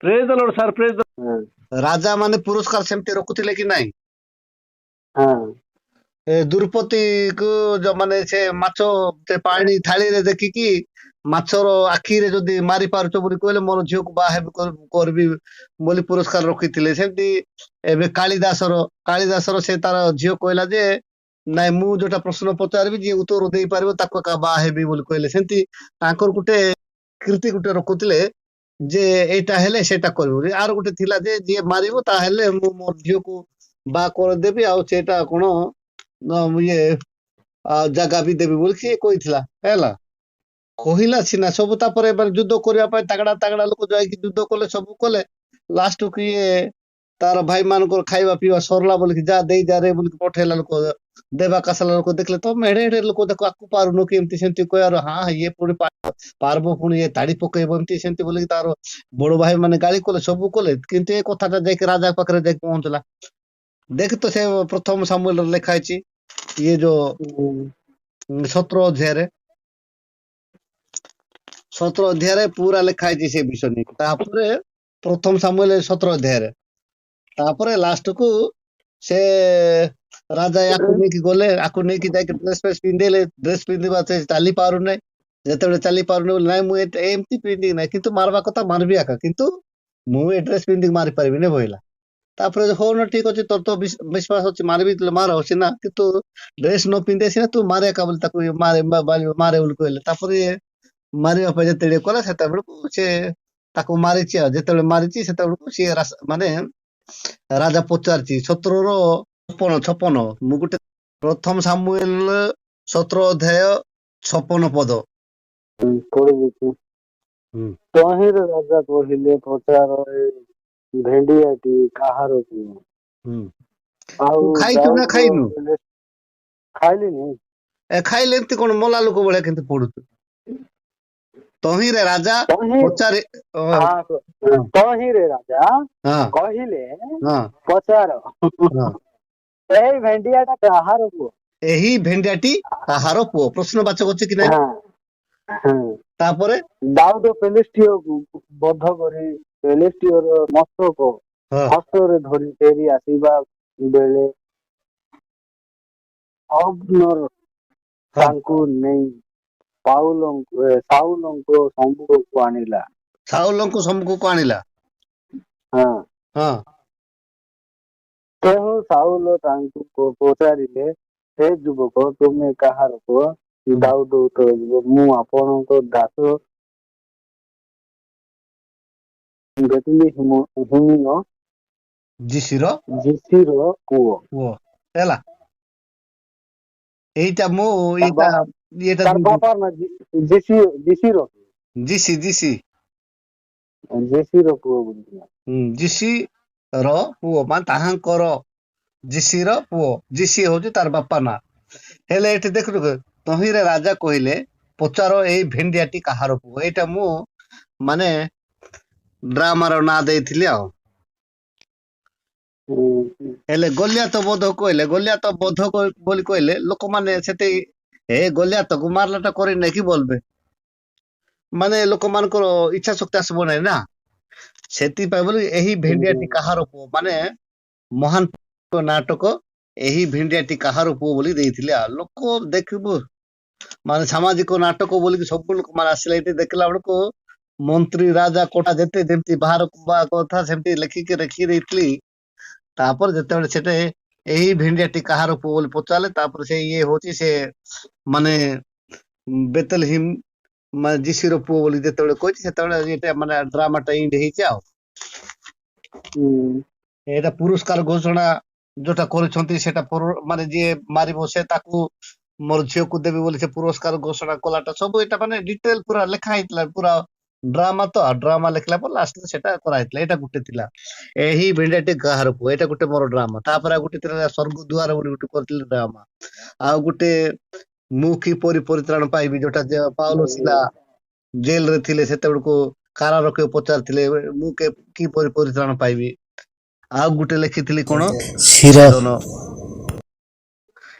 Praise ଦ Lord sir, praise ଦ ରାଜା ମାନେ ପୁରସ୍କାର ସେମିତି ରଖୁଥିଲେ କି ନାଇଁ? ହଁ ଦ୍ରୁପତି କୁ ମାନେ ସେ ମାଛ ସେ ପାଣି ଥାଳିରେ ଦେଖିକି ମାଛର ଆଖିରେ ଯଦି ମାରି ପାରୁଛ ବୋଲି କହିଲେ ମୋର ଝିଅକୁ ବାହା ହେବି କରିବି ବୋଲି ପୁରସ୍କାର ରଖିଥିଲେ। ସେମିତି ଏବେ କାଳିଦାସର ସେ ତାର ଝିଅ କହିଲା ଯେ ନାଇଁ ମୁଁ ଯୋଉଟା ପ୍ରଶ୍ନ ପଚାରିବି ଯିଏ ଉତ୍ତର ଦେଇପାରିବ ତାକୁ ଏକା ବାହା ହେବି ବୋଲି କହିଲେ। ସେମିତି ତାଙ୍କର ଗୋଟେ କୀର୍ତ୍ତି ଗୋଟେ ରଖୁଥିଲେ ଯେ ଏଇଟା ହେଲେ ସେଇଟା କରିବୁ। ଆର ଗୋଟେ ଥିଲା ଯେ ଯିଏ ମାରିବ ତାହେଲେ ମୁଁ ମୋ ଝିଅକୁ ବାହା କରିଦେବି ଆଉ ସେଇଟା କଣ ଇଏ ଜାଗା ବି ଦେବି ବୋଲି ସିଏ କହିଥିଲା ହେଲା। କହିଲା ସିନା ସବୁ, ତାପରେ ଯୁଦ୍ଧ କରିବା ପାଇଁ ତାଗଡା ତାଗଡା ଲୋକ ଯାଇକି ଯୁଦ୍ଧ କଲେ, ସବୁ କଲେ। ଲାଷ୍ଟକୁ ଇଏ ତାର ଭାଇ ମାନଙ୍କର ଖାଇବା ପିଇବା ସରିଲା ବୋଲିକି ଯା ଦେଇ ଯା ରେ ବୋଲିକି ପଠେଇଲା ଲୋକ ଦେବା କାସାଲା ଲୋକ ଦେଖିଲେ ତମେ ଏଡେ ଏଡେ ଲୋକ ଦେଖ ଆକୁ ପାରୁନ କି ଏମିତି ସେମିତି କହିବାର ହଁ ଇଏ ପୁଣି ପାରବ ପୁଣି ଇଏ ତାଡି ପକେଇବ ଏମିତି ସେମିତି ବୋଲିକି ତାର ବଡ ଭାଇ ମାନେ ଗାଳି କଲେ, ସବୁ କଲେ। କିନ୍ତୁ ଏ କଥାଟା ଯାଇକି ରାଜା ପାଖରେ ଯାଇକି ପହଞ୍ଚିଲା। ଦେଖ ତ ସେ ପ୍ରଥମ ସାମୁଏଲରେ ଲେଖା ହେଇଛି ଇଏ ଯୋଉ 17 ଅଧ୍ୟାୟରେ 17 ଅଧ୍ୟାୟରେ ପୁରା ଲେଖା ହେଇଛି ସେ ବିଷୟ ନେଇକି। ତାପରେ ପ୍ରଥମ ସାମୁଏଲ 17 ଅଧ୍ୟାୟରେ ତାପରେ ଲାଷ୍ଟକୁ ସେ ରାଜା ୟାକୁ ନେଇକି ଗଲେ, ଆକୁ ନେଇକି ଯାଇକି ଡ୍ରେସ ଫ୍ରେସ ପିନ୍ଧେଇଲେ। ଡ୍ରେସ ପିନ୍ଧିବା ସେ ଚାଲି ପାରୁନାହିଁ। ଯେତେବେଳେ ଚାଲି ପାରୁନି ବୋଲି ନାଇଁ ମୁଁ ଏମିତି ପିନ୍ଧିକି ନାହିଁ, କିନ୍ତୁ ମାରବା କଥା ମାରବି ଆକା, କିନ୍ତୁ ମୁଁ ଏ ଡ୍ରେସ ପିନ୍ଧିକି ମାରି ପାରିବିନି କହିଲା। ତାପରେ ହଉନ ଠିକ ଅଛି, ତୋର ତ ବିଶ୍ୱାସ ଅଛି ମାରିବି ମାର ସିନା, କିନ୍ତୁ ଡ୍ରେସ ନ ପିନ୍ଧେ ସିନା ତୁ ମାରେ ଏକା ବୋଲି ତାକୁ ମାରେ ବୋଲି କହିଲେ। ତାପରେ ମାରିବା ପାଇଁ ଯେତେବେଳେ କଲା ସେତେବେଳକୁ ସେ ତାକୁ ମାରିଛି। ଆଉ ଯେତେବେଳେ ମାରିଛି ସେତେବେଳକୁ ସିଏ ମାନେ ରାଜା ପଚାରିଛି 17 ମୁଁ ଗୋଟେ ପ୍ରଥମ ସାମୁଏଲ 17 ଅଧ୍ୟାୟ 56 ପଦ ପଢିଦେଇଛି। ତହିଁରେ ରାଜା କହିଲେ ପଚାର ଏ ଭେଣ୍ଡିଆଟି କାହାର ପୁଅ? ଆଉ ତୁ ଖାଇଛୁ ନା ଦାଉଦ ଖାଇନୁ? କହିଲେ ଖାଇଲିନି। ଖାଇଲେ ଏମିତି କଣ ମଲା ଲୋକ ଭଳିଆ କେମିତି ପଡୁଛୁ? ତହିଁରେ ରାଜା ପଚାରି ତହିଁରେ ରାଜା ହଁ କହିଲେ ହଁ ପଚାର ହଁ ଏଇ ଭେଣ୍ଡିଆଟା କାହାର ପୁଅ? ଏହି ଭେଣ୍ଡିଆଟି କାହାର ପୁଅ? ପ୍ରଶ୍ନବାଚକ ଅଛି କି ନାଇଁ? ତାପରେ ଦାଉଦ ଫିଲିଷ୍ଟିୟକୁ ବଧ କରି ଫିଲିଷ୍ଟିୟର ମସ୍ତକ ହସ୍ତରେ ଧରି ଫେରି ଆସିବା ବେଳେ ଅବ୍ନର ତାଙ୍କୁ ନେଇ ସାଉଲଙ୍କ ସମ୍ମୁଖକୁ ଆଣିଲା। ସାଉଲଙ୍କୁ ସମ୍ମୁଖକୁ ଆଣିଲା। ହଁ ତେଣୁ ସାଉଲ ତାଙ୍କୁ ପଚାରିଲେ ହେ ଯୁବକ ତୁମେ କାହାର ପୁଅ? ଦାଉଦ ଉତ୍ତର ଦେଲେ ମୁଁ ଆପଣଙ୍କ ଦାସ ବେଥଲେହେମିର ଯିଶିର ପୁଅ। ହେଲା। ଏଇଟା ମୁଁ ତାର ବାପାର ନା ଯିଶିର ପୁଅ ବୁଝିଲା। ଯିଶିର ପୁଅ ମାନେ ତାହାଙ୍କର ଯିଶିର ପୁଅ। ଯିଶି ହଉଛି ତାର ବାପା ନା। ହେଲେ ଏଠି ଦେଖୁଛୁ ତହିଁରେ ରାଜା କହିଲେ ପଚାର ଏଇ ଭେଣ୍ଡିଆଟି କାହାର ପୁଅ? ଏଇଟା ମୁଁ ମାନେ ଡ୍ରାମାର ନାଁ ଦେଇଥିଲି ଆଉ। ହେଲେ ଗଲିଆତ ବୋଧ କହିଲେ, ଗଲିଆତ ବୋଧ ବୋଲି କହିଲେ ଲୋକମାନେ ସେଠି ଗଲିଆତକୁ ମାରଲାଟା କରି ନେଇକି ବୋଲବେ, ମାନେ ଲୋକମାନଙ୍କର ଇଚ୍ଛା ଶକ୍ତି ଆସିବ ନାହିଁ ନା। ସେଥିପାଇଁ ବୋଲି ଏହି ଭେଣ୍ଡିଆଟି କାହାର ପୁଅ ମାନେ ମହାନ ନାଟକ ଏହି ଭେଣ୍ଡିଆଟି କାହାର ପୁଅ ବୋଲି ଦେଇଥିଲେ। ଆଉ ଲୋକ ଦେଖିବୁ ମାନେ ସାମାଜିକ ନାଟକ ବୋଲିକି ସବୁ ଲୋକମାନେ ଆସିଲେ। ଏଠି ଦେଖିଲା ବେଳକୁ ମନ୍ତ୍ରୀ ରାଜା କୋଟା ଯେତେ ଯେମିତି ବାହାରକୁ କଥା ସେମିତି ଲେଖିକି ଦେଇଥିଲି। ତାପରେ ଯେତେବେଳେ ସେଠି ଏହି ଭେଣ୍ଡିଆଟି କାହାର ପୁଅ ବୋଲି ପଚାରିଲେ, ତାପରେ ସେ ଇଏ ହଉଛି ସେ ମାନେ ବେତଲହିମ ମାନେ ଯିଶିର ପୁଅ ବୋଲି ଯେତେବେଳେ କହିଛି, ସେତେବେଳେ ଏଇଟା ମାନେ ଡ୍ରାମାଟା ଇଣ୍ଡ ହେଇଛି ଆଉ। ଏଇଟା ପୁରସ୍କାର ଘୋଷଣା ଯୋଉଟା କରିଛନ୍ତି ସେଟା ମାନେ ଯିଏ ମାରିବ ସେ ତାକୁ ମୋର ଝିଅକୁ ଦେବି ବୋଲି ସେ ପୁରସ୍କାର ଘୋଷଣା କଲାଟା ସବୁ ଏଇଟା ମାନେ ଡିଟେଲ ପୁରା ଲେଖା ହେଇଥିଲା। ପୁରା ଡ୍ରାମା ତ ଡ୍ରାମା ଲେଖିଲା ପରେ ଲାଷ୍ଟରେ ସେଟା କରାହେଇଥିଲା। ଏଇଟା ଗୋଟେ ଥିଲା ଏହି ଭେଣ୍ଡିଆଟି କାହାର ପୁଅ, ଏଇଟା ଗୋଟେ ମୋର ଡ୍ରାମା। ତାପରେ ଆଉ ଗୋଟେ ଥିଲା ସ୍ୱର୍ଗ ଦ୍ୱାର ବୋଲି ଗୋଟେ କରିଥିଲି ଡ୍ରାମା। ଆଉ ଗୋଟେ ମୁଁ କିପରି ପରିତ୍ରାଣ ପାଇବି, ଯୋଉଟା ପାଉଲ ଥିଲା ଜେଲରେ ଥିଲେ ସେତେବେଳକୁ କାରାରକ୍ଷକ ପଚାରିଥିଲେ ମୁଁ କିପରି ପରିତ୍ରାଣ ପାଇବି। ଆଉ ଗୋଟେ ଲେଖିଥିଲି କଣ ଛେଦନ,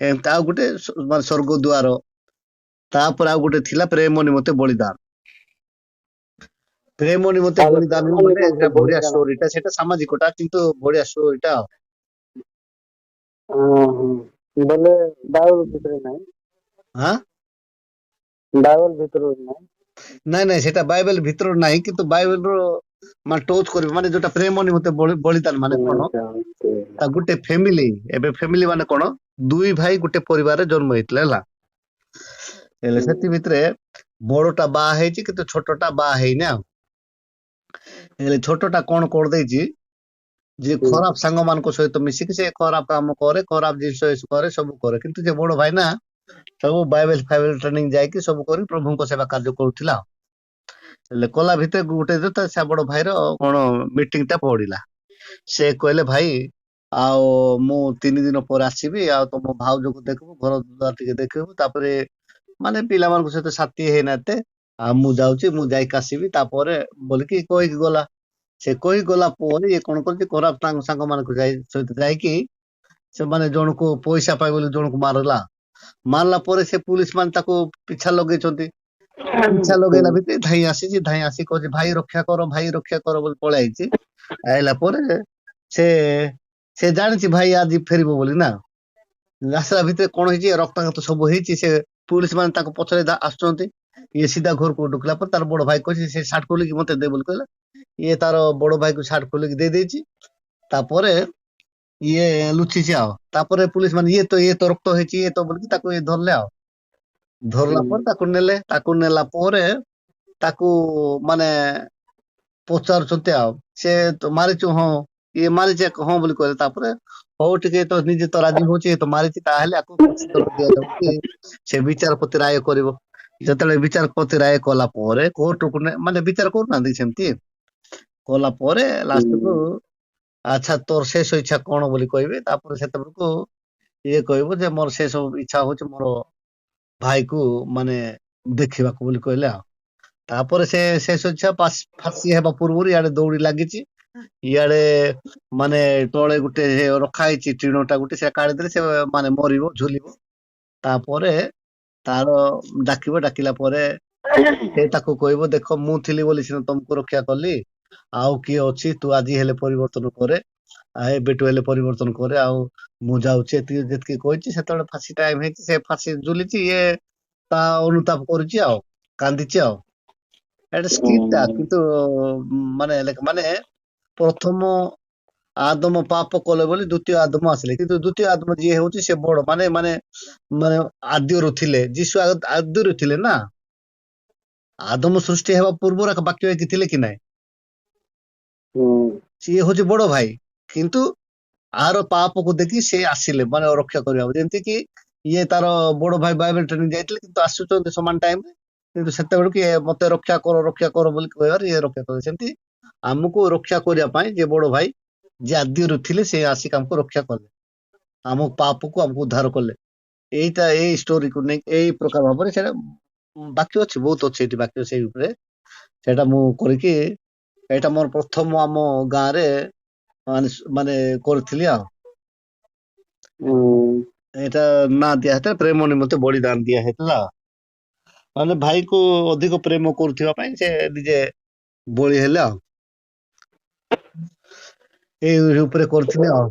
ଏମିତି ଆଉ ଗୋଟେ ସ୍ୱର୍ଗ ଦ୍ୱାର। ତାପରେ ଆଉ ଗୋଟେ ଥିଲା ପ୍ରେମ ନିମନ୍ତେ ବଳିଦାନ। ପ୍ରେମ ନିମନ୍ତେ ତାହେଲେ ବଳିଦାନ ପ୍ରେମ ବୋଲେ ନିମନ୍ତେ ଏଟା ବଢିଆ ବଳିଦାନ। ଷ୍ଟୋରିଟା, ସେଟା ସାମାଜିକଟା କିନ୍ତୁ ବଢିଆ ଷ୍ଟୋରିଟା। ବୋଲେ ବାଇବଲ ଭିତରେ ନାହିଁ, ହଁ ବାଇବଲ ଭିତରେ ନାହିଁ। ନାଇଁ ନାଇଁ, ସେଟା ବାଇବେଲ ଭିତର ନାହିଁ, କିନ୍ତୁ ବାଇବେଲର ମାନେ ଟଚ୍ କରିବ, ମାନେ ଯୋଉଟା ପ୍ରେମ ନିମନ୍ତେ ବଳିଦାନ ମାନେ କଣ, ତା ଗୋଟେ ଫ୍ୟାମିଲି, ଏବେ ଫ୍ୟାମିଲି ମାନେ କଣ, ଦୁଇ ଭାଇ ଗୋଟେ ପରିବାରରେ ଜନ୍ମ ହେଇଥିଲେ ହେଲା। ହେଲେ ସେଥି ଭିତରେ ବଡଟା ବାହା ହେଇଛି କିନ୍ତୁ ଛୋଟଟା ବାହା ହେଇନି ଆଉ। ହେଲେ ଛୋଟଟା କଣ କରିଦେଇଛି, ଯେ ଖରାପ ସାଙ୍ଗ ମାନଙ୍କ ସହିତ ମିଶିକି ସେ ଖରାପ କାମ କରେ, ଖରାପ ଜିନିଷ କରେ, ସବୁ କରେ। କିନ୍ତୁ ସେ ବଡ ଭାଇ ନା ସବୁ ବାଇବେଲ ଫାଇବେଲ ଟ୍ରେନିଂ ଯାଇକି ସବୁ କରି ପ୍ରଭୁଙ୍କ ସେବା କାର୍ଯ୍ୟ କରୁଥିଲା। ହେଲେ କଲା ଭିତରେ ଗୋଟେ ଦିନ ସେ ବଡ ଭାଇର କଣ ମିଟିଂ ଟା ପଡିଲା। ସେ କହିଲେ ଭାଇ ଆଉ ମୁଁ 3 ଦିନ ପରେ ଆସିବି, ଆଉ ତମ ଭାଉଜକୁ ଦେଖିବୁ, ଘର ଦ୍ୱାର ଟିକେ ଦେଖିବୁ, ତାପରେ ମାନେ ପିଲାମାନଙ୍କ ସହିତ ସାଥି ହେଇନାହାତେ, ଆଉ ମୁଁ ଯାଉଛି, ମୁଁ ଯାଇକି ଆସିବି ତାପରେ ବୋଲିକି କହିକି ଗଲା। ସେ କହି ଗଲା ପରେ ଇଏ କଣ କରୁଛି, ଖରାପ ତାଙ୍କ ସାଙ୍ଗ ମାନଙ୍କୁ ସହିତ ଯାଇକି ସେମାନେ ଜଣକୁ ପଇସା ପାଇ ବୋଲି ଜଣକୁ ମାରିଲା ପରେ ସେ ପୁଲିସ ମାନେ ତାକୁ ପିଛା ଲଗେଇଛନ୍ତି। ପିଛା ଲଗେଇଲା ଭିତରେ ଧାଇଁ ଆସିଛି, ଧାଇଁ ଆସି କହୁଛି ଭାଇ ରକ୍ଷା କର, ଭାଇ ରକ୍ଷା କର ବୋଲି ପଳେଇ ଆଇଛି। ଆଇଲା ପରେ ସେ ସେ ଜାଣିଛି ଭାଇ ଆଜି ଫେରିବ ବୋଲି ନା। ଆସିଲା ଭିତରେ କଣ ହେଇଛି, ରକ୍ତାକ୍ତ ସବୁ ହେଇଛି। ସେ ପୁଲିସ ମାନେ ତାଙ୍କ ପଛରେ ଆସୁଛନ୍ତି। ଇଏ ସିଧା ଘରକୁ ଢୁକିଲା ପରେ ତାର ବଡ ଭାଇ କହିଛି ସେ ସାର୍ଟ ଖୋଲିକି ମତେ ଦେ ବୋଲି କହିଲା। ଇଏ ତାର ବଡ ଭାଇକୁ ସାର୍ଟ ଖୋଲିକି ଦେଇ ଦେଇଛି। ତାପରେ ଇଏ ଲୁଚିଛି ଆଉ। ତାପରେ ପୁଲିସ ମାନେ ଇଏ ତ ରକ୍ତ ହେଇଛି, ଇଏ ତ ବୋଲିକି ତାକୁ ଇଏ ଧରିଲେ ଆଉ। ଧରିଲା ପରେ ତାକୁ ନେଲା ପରେ ତାକୁ ମାନେ ପଚାରୁଛନ୍ତି ଆଉ, ସେ ତ ମାରିଛୁ, ହଁ ଇଏ ମାରିଛି ହଁ ବୋଲି କହିଲେ। ତାପରେ ହଉ ଟିକେ ତ ନିଜେ ତ ରାଜି ହଉଛି, ତ ମାରିଛି, ତାହେଲେ ଆକୁ ଫାଶୀ ଦଣ୍ଡ ଦିଆଯାଉଛି। ସେ ବିଚାରପତି ରାୟ କରିବ। ଯେତେବେଳେ ବିଚାରପତି ରାୟ କଲା ପରେ କୋର୍ଟକୁ ମାନେ ବିଚାର କରୁନାହାନ୍ତି ସେମିତି କଲା ପରେ ଲାଷ୍ଟକୁ ଆଚ୍ଛା ତୋର ଶେଷ ଇଚ୍ଛା କଣ ବୋଲି କହିବେ। ତାପରେ ସେତେବେଳକୁ ଇଏ କହିବ ଯେ ମୋର ଶେଷ ଇଚ୍ଛା ହଉଛି ମୋର ଭାଇକୁ ମାନେ ଦେଖିବାକୁ ବୋଲି କହିଲେ ଆଉ। ତାପରେ ସେ ଶେଷ ଇଚ୍ଛା ଫାଶୀ ହେବା ପୂର୍ବରୁ ଇଆଡେ ଦୌଡି ଲାଗିଛି। ଇଆଡେ ମାନେ ତଳେ ଗୋଟେ ରଖା ହେଇଛି ଟିଣଟା ଗୋଟେ, ସେ କାଢିଦେଲେ ସେ ମାନେ ମରିବ, ଝୁଲିବ। ତାପରେ ତାର ଡାକିଲା ପରେ ସେ ତାକୁ କହିବ ଦେଖ ମୁଁ ଥିଲି ବୋଲି ସିନା ତମକୁ ରକ୍ଷା କଲି, ଆଉ କିଏ ଅଛି, ତୁ ଆଜି ହେଲେ ପରିବର୍ତ୍ତନ କରେ, ଏବେଠୁ ହେଲେ ପରିବର୍ତ୍ତନ କରେ, ଆଉ ମୁଁ ଯାଉଛି। ଏତିକି ଯେତିକି କହିଛି, ସେତେବେଳେ ଫାଶୀ ଟାଇମ ହେଇଛି, ସେ ଫାଶୀ ଝୁଲିଛି, ଇଏ ତା ଅନୁତାପ କରୁଛି ଆଉ, କାନ୍ଦିଛି ଆଉ। ଏଟା ସ୍କିପ୍ଟା କିନ୍ତୁ ମାନେ ପ୍ରଥମ ଆଦମ ପାପ କଲେ ବୋଲି ଦ୍ଵିତୀୟ ଆଦମ ଆସିଲେ, କିନ୍ତୁ ଦ୍ଵିତୀୟ ଆଦମ ଯିଏ ହଉଛି ସେ ବଡ ମାନେ ଆଦ୍ୟରୁ ଥିଲେ, ଯୀଶୁ ଆଦ୍ୟରୁ ଥିଲେ ନା। ଆଦମ ସୃଷ୍ଟି ହେବା ପୂର୍ବରୁ ବାକ୍ୟ ହେଇକି ଥିଲେ କି ନାହିଁ। ସିଏ ହଉଛି ବଡ ଭାଇ, କିନ୍ତୁ ଆର ପାପକୁ ଦେଖି ସେ ଆସିଲେ ମାନେ ରକ୍ଷା କରିବାକୁ। ଯେମିତି କି ଇଏ ତାର ବଡ ଭାଇ ବାଇବେଲ ଟ୍ରେନିଂ ଯାଇଥିଲେ, କିନ୍ତୁ ଆସୁଛନ୍ତି ସମାନ ଟାଇମରେ, କିନ୍ତୁ ସେତେବେଳକୁ ଇଏ ମତେ ରକ୍ଷା କର ବୋଲି କହିବାର ଇଏ ରକ୍ଷା କରେ। ସେମିତି ଆମକୁ ରକ୍ଷା କରିବା ପାଇଁ ଯେ ବଡ ଭାଇ ଯେ ଆଦ୍ୟରୁ ଥିଲେ, ସେ ଆସିକି ଆମକୁ ରକ୍ଷା କଲେ, ଆମ ପାପକୁ ଆମକୁ ଉଦ୍ଧାର କଲେ। ଏଇ ଷ୍ଟୋରିକୁ ନେଇ ଏଇ ପ୍ରକାର ଭାବରେ ସେଇଟା ବାକ୍ୟ ଅଛି, ବହୁତ ଅଛି ଏଠି ବାକ୍ୟ ସେଇ ଉପରେ। ସେଇଟା ମୁଁ କରିକି ଏଇଟା ମୋର ପ୍ରଥମ ଆମ ଗାଁରେ ମାନେ କରିଥିଲି ଆଉ। ଏଇଟା ନା ଦିଆ ହେଇଥିଲା ପ୍ରେମ ନିମନ୍ତେ ବଳିଦାନ ଦିଆ ହେଇଥିଲା। ମାନେ ଭାଇକୁ ଅଧିକ ପ୍ରେମ କରୁଥିବା ପାଇଁ ସେ ନିଜେ ବଳି ହେଲେ ଆଉ। ଏଇ ଉପରେ କରିଥିଲି ଆଉ।